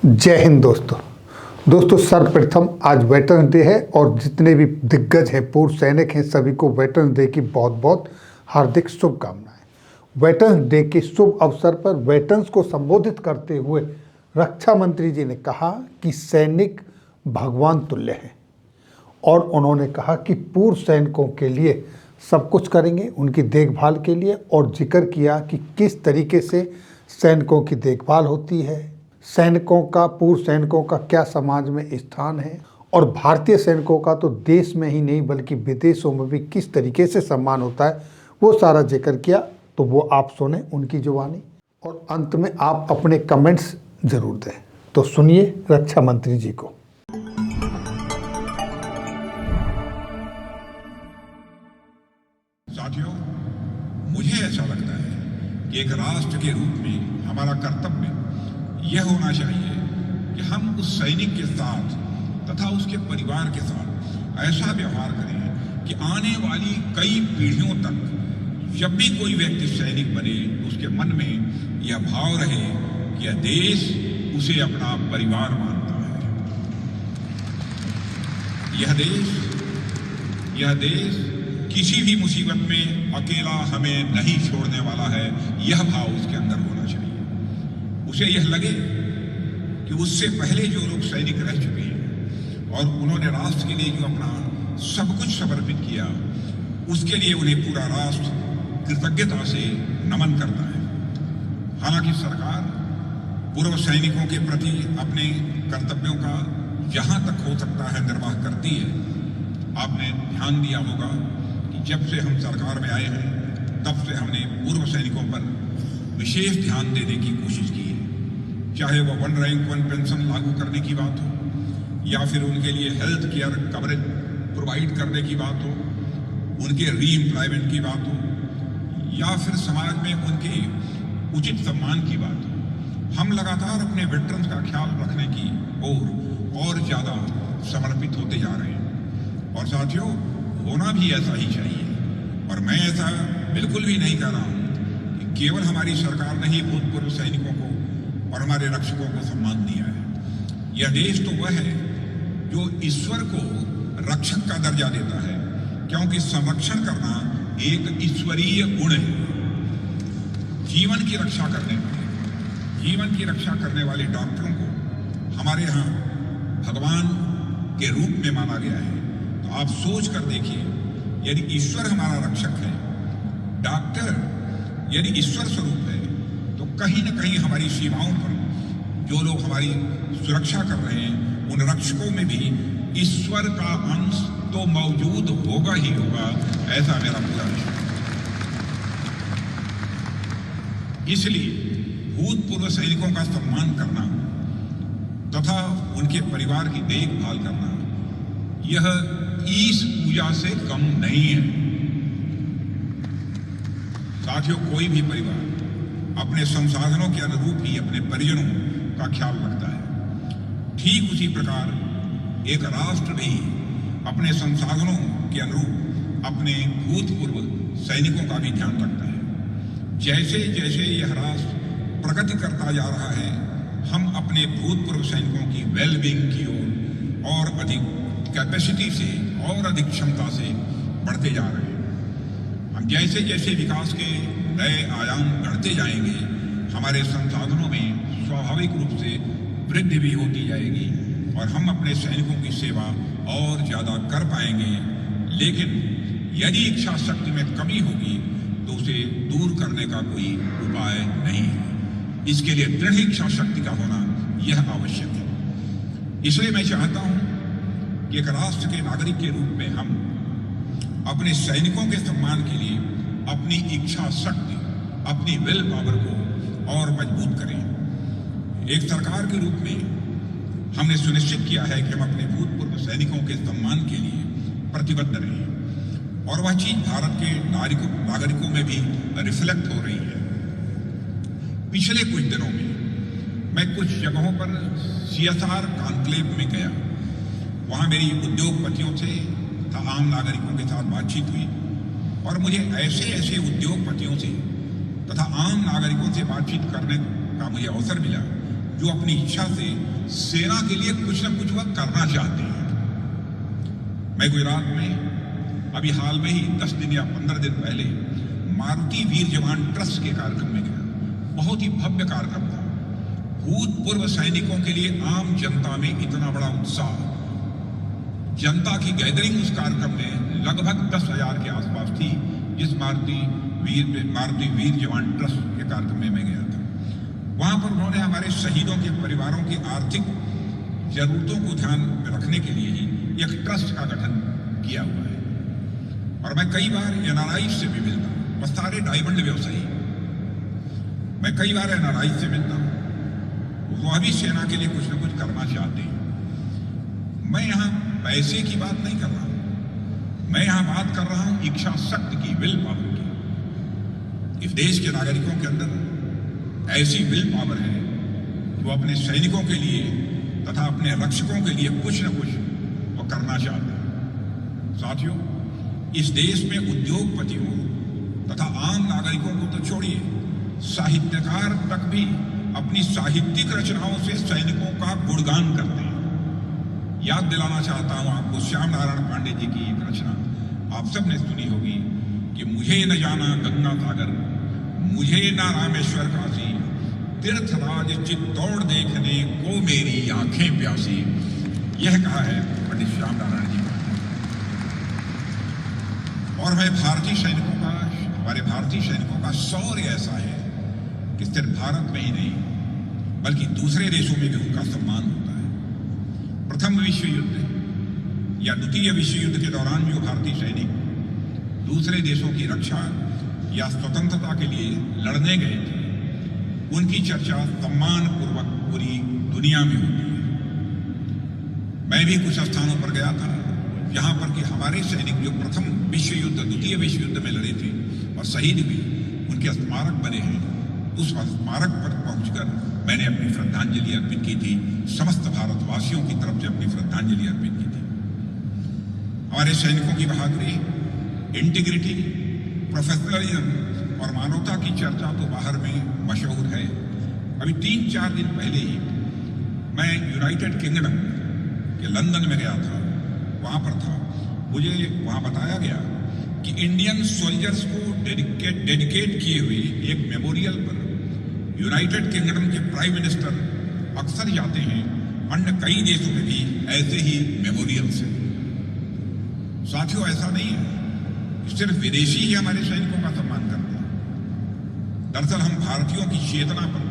जय हिंद दोस्तों सर्वप्रथम आज वेटरन्स डे है और जितने भी दिग्गज हैं पूर्व सैनिक हैं सभी को वेटरन्स डे की बहुत बहुत हार्दिक शुभकामनाएं। वेटरन्स डे के शुभ अवसर पर वेटरन्स को संबोधित करते हुए रक्षा मंत्री जी ने कहा कि सैनिक भगवान तुल्य हैं और उन्होंने कहा कि पूर्व सैनिकों के लिए सब कुछ करेंगे उनकी देखभाल के लिए, और जिक्र किया कि किस तरीके से सैनिकों की देखभाल होती है, सैनिकों का पूर्व सैनिकों का क्या समाज में स्थान है और भारतीय सैनिकों का तो देश में ही नहीं बल्कि विदेशों में भी किस तरीके से सम्मान होता है, वो सारा जिक्र किया। तो वो आप सुने उनकी जुबानी और अंत में आप अपने कमेंट्स जरूर दें। तो सुनिए रक्षा मंत्री जी को। साथियों, मुझे ऐसा लगता है कि एक राष्ट्र के रूप में हमारा कर्तव्य यह होना चाहिए कि हम उस सैनिक के साथ तथा उसके परिवार के साथ ऐसा व्यवहार करें कि आने वाली कई पीढ़ियों तक जब भी कोई व्यक्ति सैनिक बने तो उसके मन में यह भाव रहे कि यह देश उसे अपना परिवार मानता है। यह देश किसी भी मुसीबत में अकेला हमें नहीं छोड़ने वाला है, यह भाव उसके अंदर होना चाहिए। उसे यह लगे कि उससे पहले जो लोग सैनिक रह चुके हैं और उन्होंने राष्ट्र के लिए जो अपना सब कुछ समर्पित किया, उसके लिए उन्हें पूरा राष्ट्र कृतज्ञता से नमन करता है। हालांकि सरकार पूर्व सैनिकों के प्रति अपने कर्तव्यों का जहां तक हो सकता है निर्वाह करती है। आपने ध्यान दिया होगा कि जब से हम सरकार में आए हैं तब से हमने पूर्व सैनिकों पर विशेष ध्यान देने की कोशिश की है, चाहे वो 1 रैंक 1 पेंशन लागू करने की बात हो या फिर उनके लिए हेल्थ केयर कवरेज प्रोवाइड करने की बात हो, उनके रीएम्प्लॉयमेंट की बात हो या फिर समाज में उनके उचित सम्मान की बात हो। हम लगातार अपने वेटरन्स का ख्याल रखने की और ज़्यादा समर्पित होते जा रहे हैं और साथियों, होना भी ऐसा ही चाहिए। और मैं ऐसा बिल्कुल भी नहीं कह रहा हूँ कि केवल हमारी सरकार ने ही भूतपूर्व सैनिकों को और हमारे रक्षकों को सम्मान दिया है। यह देश तो वह है जो ईश्वर को रक्षक का दर्जा देता है, क्योंकि संरक्षण करना एक ईश्वरीय गुण है। जीवन की रक्षा करने वाले डॉक्टरों को हमारे यहाँ भगवान के रूप में माना गया है। तो आप सोच कर देखिए, यदि ईश्वर हमारा रक्षक है, डॉक्टर यदि ईश्वर स्वरूप है, तो कहीं न कहीं हमारी सीमाओं पर जो लोग हमारी सुरक्षा कर रहे हैं उन रक्षकों में भी ईश्वर का अंश तो मौजूद होगा ही होगा, ऐसा मेरा पूरा विश्वास है। इसलिए भूतपूर्व सैनिकों का सम्मान करना तथा उनके परिवार की देखभाल करना यह ईश पूजा से कम नहीं है। साथियों, कोई भी परिवार अपने संसाधनों के अनुरूप ही अपने परिजनों का ख्याल रखता है। ठीक उसी प्रकार एक राष्ट्र भी अपने संसाधनों के अनुरूप अपने भूतपूर्व सैनिकों का भी ध्यान रखता है। जैसे जैसे यह राष्ट्र प्रगति करता जा रहा है, हम अपने भूतपूर्व सैनिकों की वेलबींग की ओर और अधिक कैपेसिटी से और अधिक क्षमता से बढ़ते जा रहे हैं। हम जैसे जैसे विकास के नए आयाम बढ़ते जाएंगे, हमारे संसाधनों में स्वाभाविक रूप से वृद्धि भी होती जाएगी और हम अपने सैनिकों की सेवा और ज़्यादा कर पाएंगे। लेकिन यदि इच्छा शक्ति में कमी होगी तो उसे दूर करने का कोई उपाय नहीं है। इसके लिए दृढ़ इच्छा शक्ति का होना यह आवश्यक है। इसलिए मैं चाहता हूँ कि एक राष्ट्र के नागरिक के रूप में हम अपने सैनिकों के सम्मान के लिए अपनी इच्छा शक्ति, अपनी विल पावर को और मजबूत करें। एक सरकार के रूप में हमने सुनिश्चित किया है कि हम अपने भूतपूर्व सैनिकों के सम्मान के लिए प्रतिबद्ध रहें और वह चीज भारत के नागरिकों में भी रिफ्लेक्ट हो रही है। पिछले कुछ दिनों में मैं कुछ जगहों पर CSR कॉन्क्लेव में गया। वहाँ मेरी उद्योगपतियों से तथा आम नागरिकों के साथ बातचीत हुई और मुझे ऐसे उद्योगपतियों से तथा आम नागरिकों से बातचीत करने का मुझे अवसर मिला जो अपनी इच्छा से सेना के लिए कुछ न कुछ वह करना चाहते हैं। मैं गुजरात में अभी हाल में ही 10 दिन या 15 दिन पहले मारुति वीर जवान ट्रस्ट के कार्यक्रम में गया। बहुत ही भव्य कार्यक्रम था। भूतपूर्व सैनिकों के लिए आम जनता में इतना बड़ा उत्साह, जनता की गैदरिंग उस कार्यक्रम में लगभग 10,000 के आसपास थी। जिस मारुति वीर जवान ट्रस्ट के कार्यक्रम में मैं गया था, वहां पर उन्होंने हमारे शहीदों के परिवारों की आर्थिक जरूरतों को ध्यान में रखने के लिए ही एक ट्रस्ट का गठन किया हुआ है। और मैं कई बार एनआरआई से भी मिलता हूं, बस सारे डायमंड व्यवसायी, मैं कई बार एनआरआई से मिलता हूं, वह भी सेना के लिए कुछ न कुछ करना चाहते हैं। मैं यहाँ पैसे की बात नहीं कर रहा हूं, मैं यहाँ बात कर रहा हूं इच्छा शक्ति की, विल पावर की। इस देश के नागरिकों के अंदर ऐसी विल पावर है जो अपने सैनिकों के लिए तथा अपने रक्षकों के लिए कुछ न कुछ वो करना चाहते हैं। साथियों, इस देश में उद्योगपतियों तथा आम नागरिकों को तो छोड़िए, साहित्यकार तक भी अपनी साहित्यिक रचनाओं से सैनिकों का गुणगान करते हैं। याद दिलाना चाहता हूं आपको श्याम नारायण पांडे जी की एक रचना आप सबने सुनी होगी कि मुझे न जाना गंगा सागर, मुझे न रामेश्वर काशी, तीर्थराज चित्तौड़ देखने को मेरी आंखें प्यासी। यह कहा है पंडित श्याम नारायण जी। और हमारे भारतीय सैनिकों का शौर्य ऐसा है कि सिर्फ भारत में ही नहीं बल्कि दूसरे देशों में भी उनका सम्मान होता है। प्रथम विश्व युद्ध या द्वितीय विश्व युद्ध के दौरान जो भारतीय सैनिक दूसरे देशों की रक्षा या स्वतंत्रता के लिए लड़ने गए थे, उनकी चर्चा सम्मानपूर्वक पूरी दुनिया में होती है। मैं भी कुछ स्थानों पर गया था जहां पर कि हमारे सैनिक जो प्रथम विश्व युद्ध द्वितीय विश्व युद्ध में लड़े थे और शहीद भी, उनके स्मारक बने हैं। उस स्मारक पर पहुंचकर मैंने अपनी श्रद्धांजलि अर्पित की थी, समस्त भारतवासियों की तरफ से अपनी श्रद्धांजलि अर्पित की थी। हमारे सैनिकों की बहादुरी, इंटीग्रिटी, प्रोफेशनलिज्म और मानवता की चर्चा तो बाहर में मशहूर है। अभी 3-4 दिन पहले ही मैं यूनाइटेड किंगडम के लंदन में गया था। वहां पर था, मुझे वहां बताया गया कि इंडियन सोल्जर्स को डेडिकेट किए हुए एक मेमोरियल पर यूनाइटेड किंगडम के प्राइम मिनिस्टर अक्सर जाते हैं। अन्य कई देशों में भी ऐसे ही मेमोरियल्स हैं। साथियों, ऐसा नहीं है कि सिर्फ विदेशी ही हमारे सैनिकों का सम्मान करते हैं। दरअसल हम भारतीयों की चेतना पर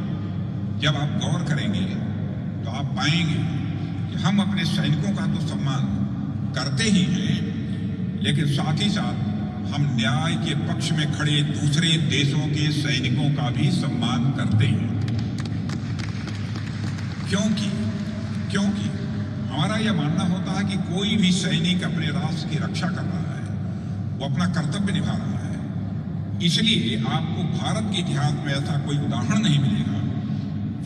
जब आप गौर करेंगे तो आप पाएंगे कि हम अपने सैनिकों का तो सम्मान करते ही हैं, लेकिन साथ ही साथ हम न्याय के पक्ष में खड़े दूसरे देशों के सैनिकों का भी सम्मान करते हैं। क्योंकि हमारा यह मानना होता है कि कोई भी सैनिक अपने राष्ट्र की रक्षा कर रहा है, वो अपना कर्तव्य निभा रहा है। इसलिए आपको भारत के इतिहास में ऐसा कोई उदाहरण नहीं मिलेगा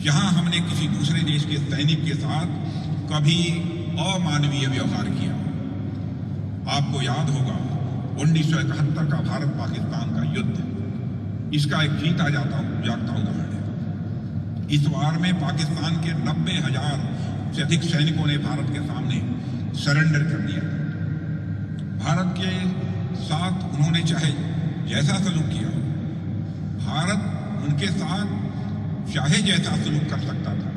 जहां हमने किसी दूसरे देश के सैनिक के साथ कभी अमानवीय व्यवहार किया। आपको याद होगा 1971 का भारत पाकिस्तान का युद्ध, इसका एक जीता जागता उदाहरण है। इस वार में पाकिस्तान के 90,000 से अधिक सैनिकों ने भारत के सामने सरेंडर कर दिया। भारत के साथ उन्होंने चाहे जैसा सलूक किया, भारत उनके साथ चाहे जैसा सलूक कर सकता था,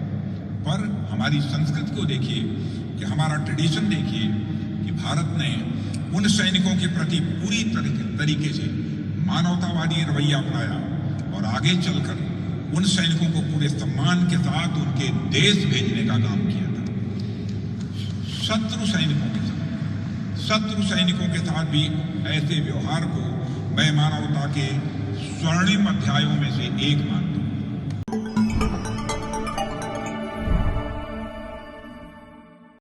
पर हमारी संस्कृति को देखिए कि हमारा ट्रेडिशन देखिए कि भारत ने उन सैनिकों के प्रति पूरी तरीके से मानवतावादी रवैया अपनाया और आगे चलकर उन सैनिकों को पूरे सम्मान के साथ उनके देश भेजने का काम किया था। शत्रु सैनिकों के साथ भी ऐसे व्यवहार को मैं मानवता के स्वर्णिम अध्यायों में से एक मानता हूं।